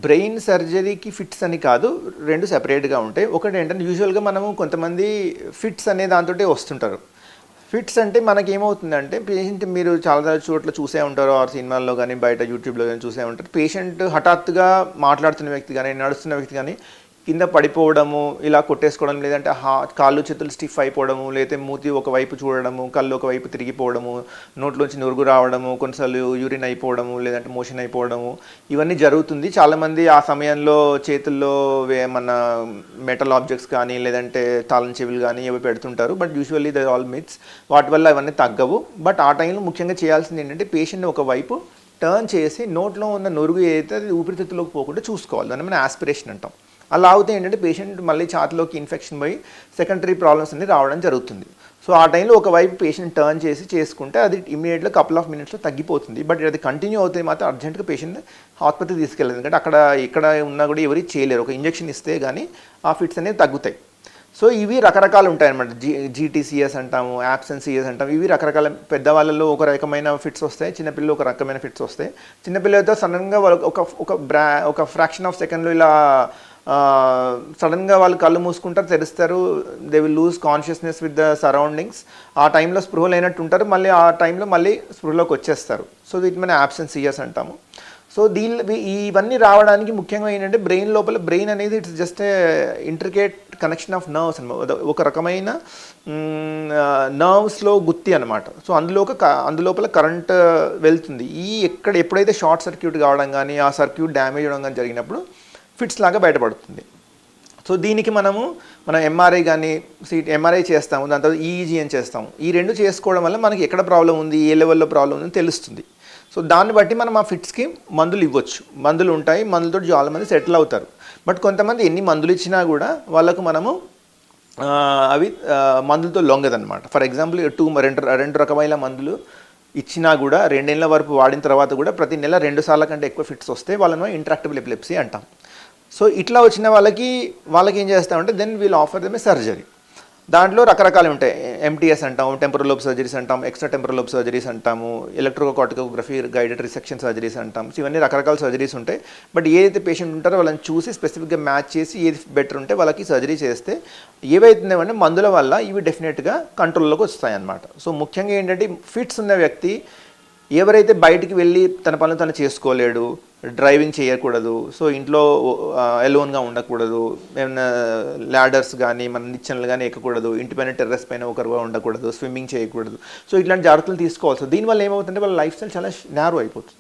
Brain సర్జరీకి fits అని కాదు, 2 సెపరేట్‌గా ఉంటాయి. ఒకటేంటంటే యూజువల్‌గా మనము కొంతమంది ఫిట్స్ అనే దాంతోటే వస్తుంటారు. ఫిట్స్ అంటే మనకేమవుతుందంటే పేషెంట్ మీరు చాలా చోట్ల చూసే ఉంటారు ఆర్ సినిమాల్లో గానీ, బయట యూట్యూబ్‌లో గానీ చూసే ఉంటారు. పేషెంట్ హఠాత్తుగా మాట్లాడుతున్న వ్యక్తి గానీ, నడుస్తున్న వ్యక్తి గానీ కింద పడిపోవడము, ఇలా కొట్టేసుకోవడం, లేదంటే కాళ్ళు చేతులు స్టిఫ్ అయిపోవడము, లేతే మూతి ఒకవైపు చూడడము, కళ్ళు ఒకవైపు తిరిగిపోవడము, నోట్లోంచి నురుగు రావడము, కొన్నిసార్లు యూరిన్ అయిపోవడము, లేదంటే మోషన్ అయిపోవడము, ఇవన్నీ జరుగుతుంది. చాలామంది ఆ సమయంలో చేతుల్లో ఏమన్నా మెటల్ ఆబ్జెక్ట్స్ కానీ, లేదంటే తాళం చెవులు కానీ ఏవో పెడుతుంటారు. But usually they all myths. వాటి వల్ల అవన్నీ తగ్గవు. బట్ ఆ టైంలో ముఖ్యంగా చేయాల్సింది ఏంటంటే పేషెంట్ని ఒకవైపు టర్న్ చేసి నోట్లో ఉన్న నురుగు ఏదైతే అది ఊపిరితిత్తులోకి పోకుండా చూసుకోవాలి. దాన్ని మనం ఆస్పిరేషన్ అంటాం. అలా అవుతే ఏంటంటే పేషెంట్ మళ్ళీ ఛాతిలోకి ఇన్ఫెక్షన్ పోయి సెకండరీ ప్రాబ్లమ్స్ అన్ని రావడం జరుగుతుంది. సో ఆ టైంలో ఒకవైపు పేషెంట్ టర్న్ చేసి చేసుకుంటే అది ఇమీడియట్గా కపుల్ ఆఫ్ మినిట్స్లో తగ్గిపోతుంది. బట్ అది కంటిన్యూ అవుతే మాత్రం అర్జెంట్గా పేషెంట్ ఆసుపత్రికి తీసుకెళ్ళదు. ఎందుకంటే అక్కడ ఇక్కడ ఉన్నా కూడా ఎవరికి చేయలేరు. ఒక ఇంజెక్షన్ ఇస్తే కానీ ఆ ఫిట్స్ అనేవి తగ్గుతాయి. సో ఇవి రకరకాలు ఉంటాయన్నమాట. జీటీసీఎస్ అంటాము, యాబ్సెన్సీఎస్ అంటాము. ఇవి రకరకాల పెద్దవాళ్ళలో ఒక రకమైన ఫిట్స్ వస్తాయి, చిన్నపిల్లలు ఒక రకమైన ఫిట్స్ వస్తాయి. చిన్నపిల్లలతో సడన్గా వాళ్ళు ఒక ఫ్రాక్షన్ ఆఫ్ సెకండ్లో ఇలా సడన్గా వాళ్ళు కళ్ళు మూసుకుంటారు, తెరుస్తారు. They will lose consciousness with the surroundings. ఆ టైంలో స్పృహ లేనట్టు ఉంటారు, మళ్ళీ ఆ టైంలో మళ్ళీ స్పృహలోకి వచ్చేస్తారు. సో వీటి మన యాబ్సెన్సీఎస్ అంటాము. సో ఇవన్నీ రావడానికి ముఖ్యంగా ఏంటంటే బ్రెయిన్ అనేది it's just a intricate connection of nerves అనమాట. ఒక రకమైన నర్వ్స్లో గుత్తి అనమాట. సో అందులోపల కరెంట్ వెళ్తుంది. ఎప్పుడైతే షార్ట్ సర్క్యూట్ కావడం కానీ, ఆ సర్క్యూట్ డ్యామేజ్ అవ్వడం కానీ జరిగినప్పుడు ఫిట్స్ లాగా బయటపడుతుంది. సో దీనికి మనం ఎంఆర్ఐ కానీ ఎంఆర్ఐ చేస్తాము, దాని తర్వాత ఈఈజీ అని చేస్తాము. ఈ 2 చేసుకోవడం వల్ల మనకి ఎక్కడ ప్రాబ్లం ఉంది, ఏ లెవెల్లో ప్రాబ్లం ఉందని తెలుస్తుంది. సో దాన్ని బట్టి మనం ఆ ఫిట్స్కి మందులు ఇవ్వచ్చు. మందులు ఉంటాయి, మందులతో చాలామంది సెటిల్ అవుతారు. బట్ కొంతమంది ఎన్ని మందులు ఇచ్చినా కూడా వాళ్ళకు మనము అవి మందులతో లొంగదనమాట. ఫర్ ఎగ్జాంపుల్ రెండు రకమైన మందులు ఇచ్చినా కూడా 2 నెలల వరకు వాడిన తర్వాత కూడా ప్రతి నెల 2 సార్ల కంటే ఎక్కువ ఫిట్స్ వస్తే వాళ్ళను ఇంట్రాక్టబుల్ ఎపిలెప్సీ అంటాం. సో ఇట్లా వచ్చిన వాళ్ళకి ఏం చేస్తామంటే దెన్ వీల్ ఆఫర్ దెమ్ ఏ సర్జరీ. దాంట్లో రకరకాలు ఉంటాయి. ఎంటీఎస్ అంటాము, టెంపరల్ లోబ్ సర్జరీస్ అంటాము, ఎక్స్ట్రా టెంపరల్ లోబ్ సర్జరీస్ అంటాము, ఎలక్ట్రోకార్టికోగ్రఫీ గైడెడ్ రిసెక్షన్ సర్జరీస్ అంటాం. సో ఇవన్నీ రకరకాల సర్జరీస్ ఉంటాయి. బట్ ఏదైతే పేషెంట్ ఉంటారో వాళ్ళని చూసి స్పెసిఫిక్గా మ్యాచ్ చేసి ఏది బెటర్ ఉంటే వాళ్ళకి సర్జరీ చేస్తే ఏవైతుందేమంటే మందుల వల్ల ఇవి డెఫినెట్గా కంట్రోల్లోకి వస్తాయి అన్నమాట. సో ముఖ్యంగా ఏంటంటే ఫిట్స్ ఉన్న వ్యక్తి ఎవరైతే బయటికి వెళ్ళి తన పనులు తను చేసుకోలేడు, డ్రైవింగ్ చేయకూడదు, సో ఇంట్లో ఎలోన్గా ఉండకూడదు, ఏమైనా ల్యాడర్స్ కానీ మన నిచ్చెనలు కానీ ఎక్కకూడదు, ఇంటి పైన టెర్రస్ పైన ఒకరుగా ఉండకూడదు, స్విమ్మింగ్ చేయకూడదు. సో ఇట్లాంటి జాగ్రత్తలు తీసుకోవాలి. సో దీనివల్ల ఏమవుతుందంటే వాళ్ళ లైఫ్ స్టైల్ చాలా నేరో అయిపోతుంది.